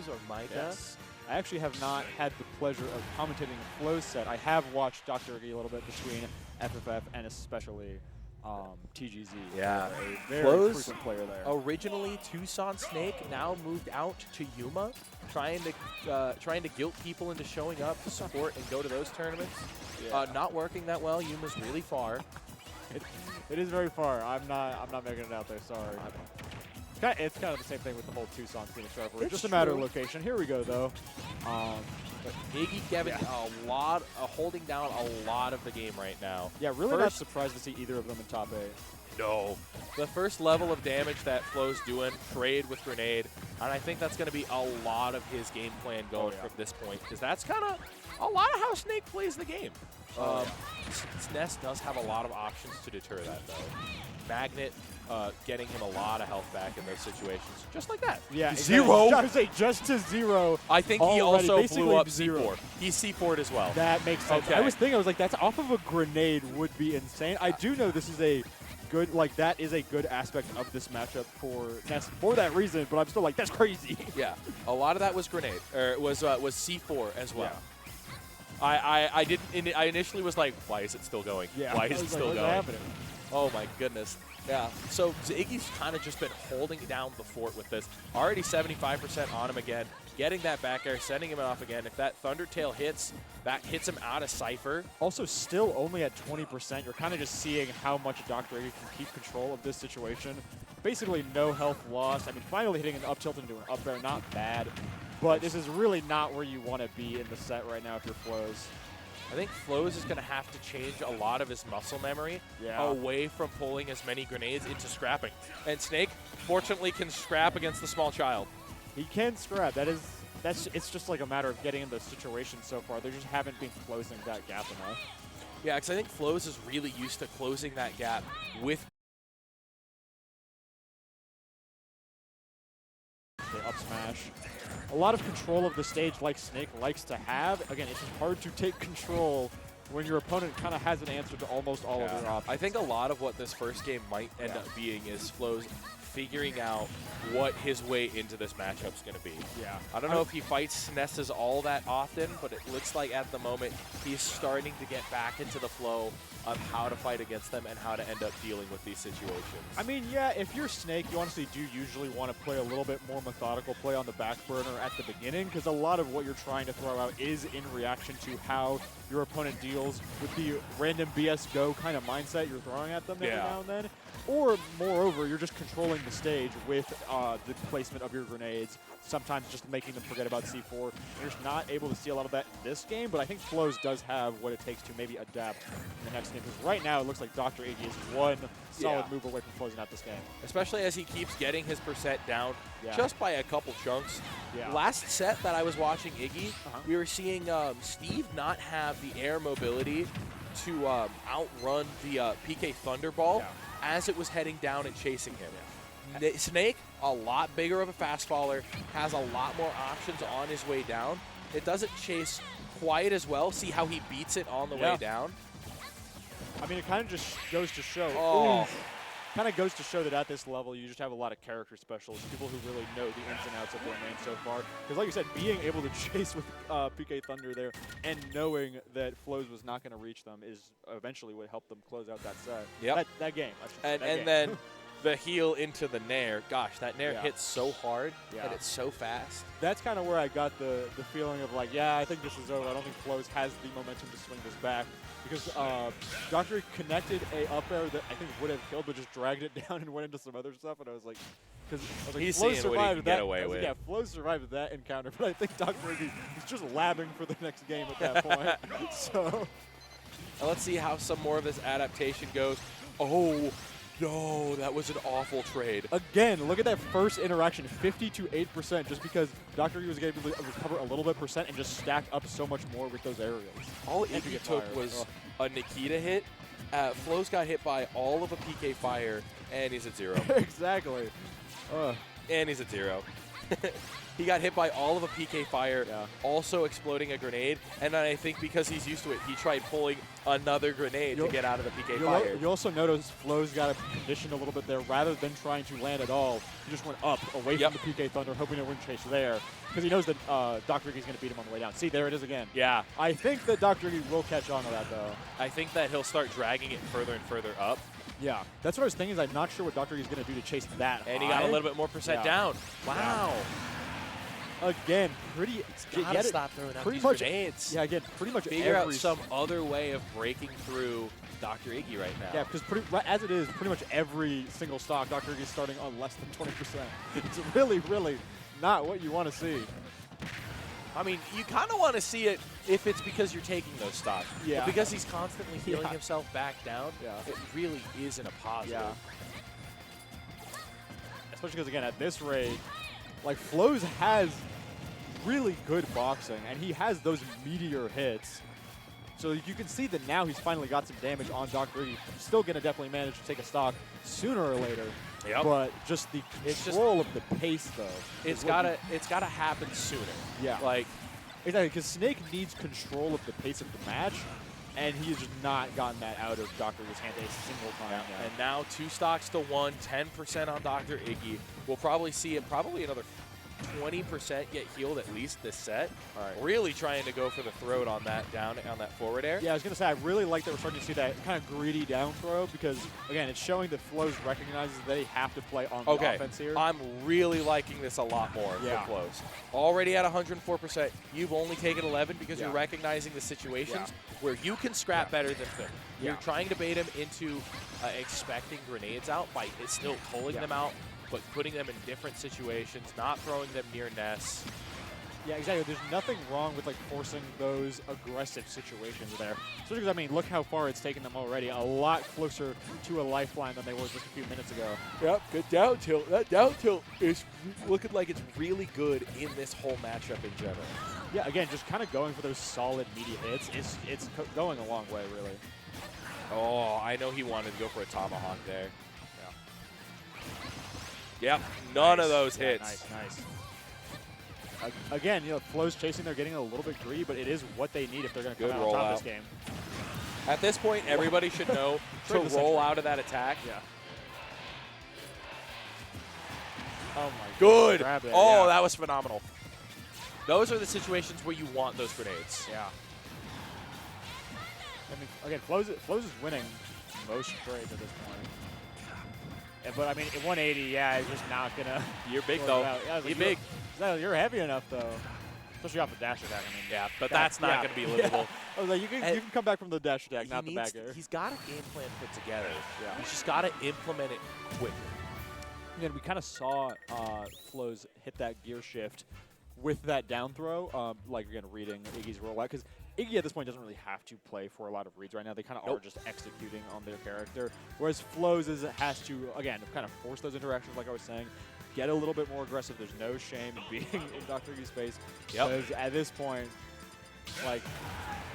Flowz or Micah. Yes. I actually have not had the pleasure of commentating a Flowz set. I have watched Dr. Iggy a little bit between FFF and especially TGZ. Yeah. A very Flowz, frequent player there. originally Tucson Snake, now moved out to Yuma, trying to guilt people into showing up to support and go to those tournaments. Yeah. Not working that well. Yuma's really far. It is very far. I'm not making it out there. Sorry. It's kind of the same thing with the whole Tucson Phoenix rivalry. It's Just a matter of true. location. Here we go, though. But Iggy Kevin holding down a lot of the game right now. Yeah, really not surprised to see either of them in top 8. No. The first level of damage that Flowz doing, trade with grenade, and I think that's going to be a lot of his game plan going from this point, because that's kind of a lot of how Snake plays the game. Ness does have a lot of options to deter that, though. Magnet getting him a lot of health back in those situations, just like that. Yeah, zero. Just to 0. I think already, he also basically blew up zero. C4. He C4'd as well. That makes sense. Okay. I was thinking, I was like, that's off of a grenade would be insane. I do know this is a good, like, that is a good aspect of this matchup for Ness for that reason, but I'm still like, that's crazy. Yeah, a lot of that was grenade, or was C4 as well. Yeah. I initially was like, why is it still going? Yeah. Why is it still what's going? happening? Oh my goodness. Yeah. So Iggy's kind of just been holding down the fort with this. Already 75% on him again. Getting that back air, sending him off again. If that Thundertail hits, that hits him out of Cypher. Also, still only at 20%. You're kind of just seeing how much Dr. Iggy can keep control of this situation. Basically, no health lost. I mean, finally hitting an up tilt into an up air, not bad. But this is really not where you want to be in the set right now if you're Flowz. I think Flowz is going to have to change a lot of his muscle memory away from pulling as many grenades into scrapping. And Snake, fortunately, can scrap against the small child. He can scrap. It's just like a matter of getting in the situation so far. They just haven't been closing that gap enough. Yeah, because I think Flowz is really used to closing that gap with the up smash. A lot of control of the stage like Snake likes to have. Again, it's just hard to take control when your opponent kind of has an answer to almost all of your options. I think a lot of what this first game might end up being is Flowz figuring out what his way into this matchup is going to be. Yeah. I don't know if he fights Nesses all that often, but it looks like at the moment he's starting to get back into the flow of how to fight against them and how to end up dealing with these situations. I mean, yeah, if you're Snake, you honestly do usually want to play a little bit more methodical play on the back burner at the beginning, because a lot of what you're trying to throw out is in reaction to how your opponent deals with the random BS go kind of mindset you're throwing at them every now and then. Or, moreover, you're just controlling the stage with the placement of your grenades, sometimes just making them forget about C4. You're just not able to see a lot of that in this game, but I think Flowz does have what it takes to maybe adapt in the next game, because right now it looks like Dr. Iggy is one solid move away from closing out this game. Especially as he keeps getting his percent down just by a couple chunks. Yeah. Last set that I was watching Iggy, we were seeing Steve not have the air mobility to outrun the PK Thunderball as it was heading down and chasing him. Snake, a lot bigger of a fast faller, has a lot more options on his way down. It doesn't chase quite as well. See how he beats it on the way down? I mean, it kind of just goes to show. Kind of goes to show that at this level, you just have a lot of character specialists, people who really know the ins and outs of their lane so far. Because like you said, being able to chase with PK Thunder there and knowing that Flowz was not going to reach them is eventually what helped them close out that set. Yep. That game. Then the heal into the Nair. Gosh, that Nair hits so hard and it's so fast. That's kind of where I got the feeling of like, yeah, I think this is over. I don't think Flowz has the momentum to swing this back. Because Dr. connected a up air that I think would have killed, but just dragged it down and went into some other stuff. And I was like, he's Flowz seeing what he can get away with. Yeah, Flowz survived that encounter, but I think Dr. Iggy is just labbing for the next game at that point. So, now let's see how some more of this adaptation goes. Oh, no, that was an awful trade. Again, look at that first interaction, 50 to 8%, just because Dr. Iggy was able to recover a little bit percent and just stack up so much more with those aerials. All Iggy took was a Nikita hit. Flowz got hit by all of a PK fire, and he's at 0. Exactly. And he's at 0. He got hit by all of a PK fire, also exploding a grenade. And then I think because he's used to it, he tried pulling another grenade to get out of the PK fire. You also notice Flowz got conditioned a little bit there. Rather than trying to land at all, he just went up, away from the PK Thunder, hoping it wouldn't chase there. Because he knows that Dr. Iggy's going to beat him on the way down. See, there it is again. Yeah. I think that Dr. Iggy will catch on to that, though. I think that he'll start dragging it further and further up. Yeah. That's what I was thinking is I'm not sure what Dr. Iggy's going to do to chase that And he got a little bit more percent down. Wow. Again, pretty. Gotta stop throwing out these grenades. Yeah, again, pretty much figure out some other way of breaking through Dr. Iggy right now. Yeah, because as it is, pretty much every single stock, Dr. Iggy's starting on less than 20%. It's really, really not what you want to see. I mean, you kind of want to see it if it's because you're taking those stocks. Yeah. But because he's constantly healing himself back down, it really isn't a positive. Yeah. Especially because, again, at this rate, like, Flowz has really good boxing, and he has those meteor hits. So you can see that now he's finally got some damage on Dr. Iggy. Still going to definitely manage to take a stock sooner or later. Yep. But just the control of the pace, though. It's gotta happen sooner. Yeah. Like, exactly, because Snake needs control of the pace of the match, and he has just not gotten that out of Dr. Iggy's hand a single time. Yeah. And now 2 stocks to 1, 10% on Dr. Iggy. We'll probably see him another 20% get healed at least this set. All right. Really trying to go for the throat on that forward air. Yeah, I was going to say, I really like that we're starting to see that kind of greedy down throw because, again, it's showing that Flowz recognizes that they have to play on the offense here. I'm really liking this a lot more for Flowz. Already at 104%. You've only taken 11 because you're recognizing the situations where you can scrap better than them. You're trying to bait him into expecting grenades out by still pulling them out, but putting them in different situations, not throwing them near Ness. Yeah, exactly. There's nothing wrong with like forcing those aggressive situations there. Especially because, I mean, look how far it's taken them already. A lot closer to a lifeline than they were just a few minutes ago. Yep, good down tilt. That down tilt is looking like it's really good in this whole matchup in general. Yeah, again, just kind of going for those solid meaty hits. It's going a long way, really. Oh, I know he wanted to go for a tomahawk there. Yep, none of those hits. Nice. Again, you know, Flowz chasing, they're getting a little bit greedy, but it is what they need if they're going to come out on top of this game. At this point, everybody should know to roll out of that attack. Yeah. Oh, my God. Good. Oh, that was phenomenal. Those are the situations where you want those grenades. Yeah. I mean, again, Flowz is winning most trades at this point. But, I mean, at 180, he's just not going to. You're big, though. You're big. You're heavy enough, though. Especially off the dash attack. I mean, yeah, but that's not going to be livable. I was like, you can come back from the dash attack, not the back air. He's got a game plan put together. Yeah. He's just got to implement it quickly. And we kind of saw Flowz hit that gear shift with that down throw, like, again, reading Iggy's rollout. Because Iggy at this point doesn't really have to play for a lot of reads right now. They kind of are just executing on their character. Whereas Flowz has to, again, kind of force those interactions, like I was saying, get a little bit more aggressive. There's no shame in being in Dr. Iggy's face. Because at this point, like,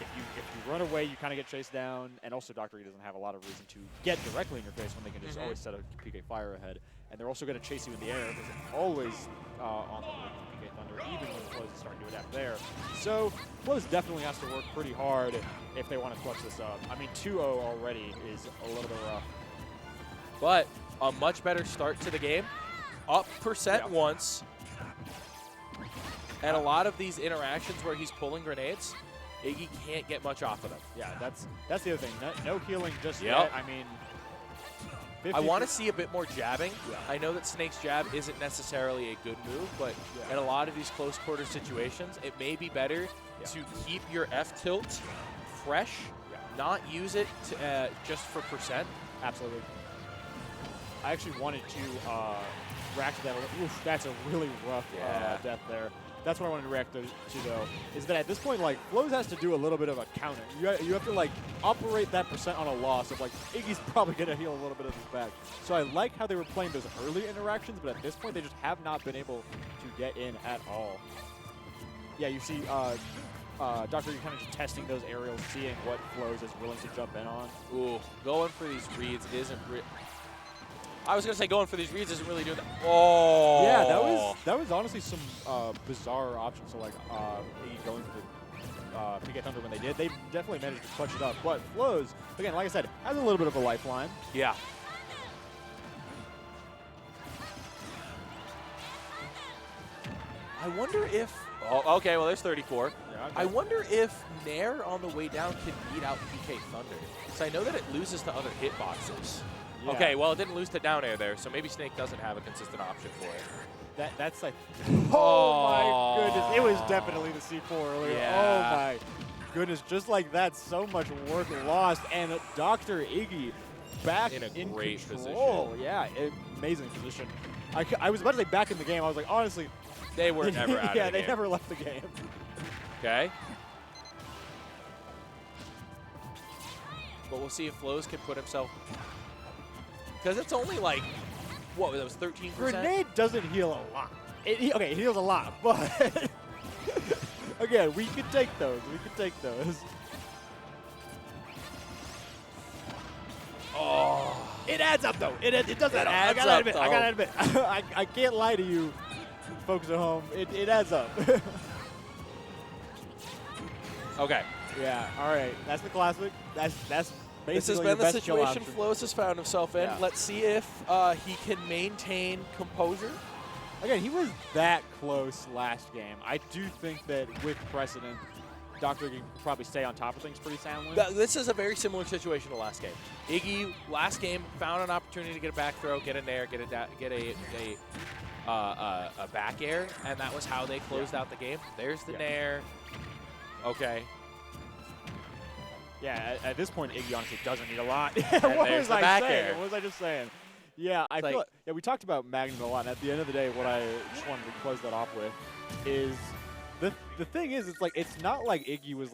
if you run away, you kind of get chased down. And also, Dr. Iggy doesn't have a lot of reason to get directly in your face when they can just always set a PK fire ahead. And they're also going to chase you in the air because it's always on the PK Thunder, even when Flowz is starting to adapt there. So Flowz definitely has to work pretty hard if they want to clutch this up. I mean, 2-0 already is a little bit rough. But a much better start to the game. Up percent once. And a lot of these interactions where he's pulling grenades, Iggy can't get much off of them. Yeah, that's the other thing. No healing just yet. I mean, I want to see a bit more jabbing. I know that Snake's jab isn't necessarily a good move, but in a lot of these close quarter situations, it may be better to keep your F tilt fresh, not use it to, just for percent. Absolutely. I actually wanted to react to that. Oof, that's a really rough death there. That's what I wanted to react to, though, is that at this point, like, Flowz has to do a little bit of a counter. You have to, like, operate that percent on a loss of, like, Iggy's probably going to heal a little bit of his back. So I like how they were playing those early interactions, but at this point, they just have not been able to get in at all. Yeah, you see Dr. Iggy kind of just testing those aerials, seeing what Flowz is willing to jump in on. Ooh, going for these reads isn't I was gonna say going for these reads isn't really doing that. Oh. Yeah, that was honestly some bizarre options. So like Iggy going for the PK Thunder when they did, they definitely managed to clutch it up. But Flowz, again, like I said, has a little bit of a lifeline. Yeah. I wonder if. Oh, okay. Well, there's 34. Yeah, okay. I wonder if Nair on the way down can beat out PK Thunder. Because I know that it loses to other hitboxes. Yeah. Okay, well, it didn't lose to down air there, so maybe Snake doesn't have a consistent option for it. That's like, oh my goodness, it was definitely the C4 earlier. Yeah. Oh my goodness, just like that, so much work lost, and Dr. Iggy back in a great control. position. Yeah, amazing position. I was about to say back in the game. I was like, honestly, They were never out of the game. Yeah, they never left the game. Okay. But we'll see if Flowz can put himself. Because it's only like, what, that was 13%? Grenade doesn't heal a lot. Okay, it heals a lot, but again, we could take those. We could take those. Oh. It adds up, though. It does add up. I adds gotta up, admit. though. I gotta admit. I can't lie to you, folks at home. It adds up. Okay. Yeah. All right. That's the classic. That's basically This has your been the best kill situation option. Flowz has found himself in. Yeah. Let's see if he can maintain composure. Again, he was that close last game. I do think that with precedent, Dr. Iggy can probably stay on top of things pretty soundly. This is a very similar situation to last game. Iggy, last game, found an opportunity to get a back throw, get a nair, get a back air, and that was how they closed out the game. There's the nair. Okay. Yeah, at this point, Iggy honestly doesn't need a lot. And What there's was the I back saying? air. What was I just saying? Yeah, I feel yeah, we talked about Magnum a lot, and at the end of the day, what I just wanted to close that off with is the thing is, it's like it's not like Iggy was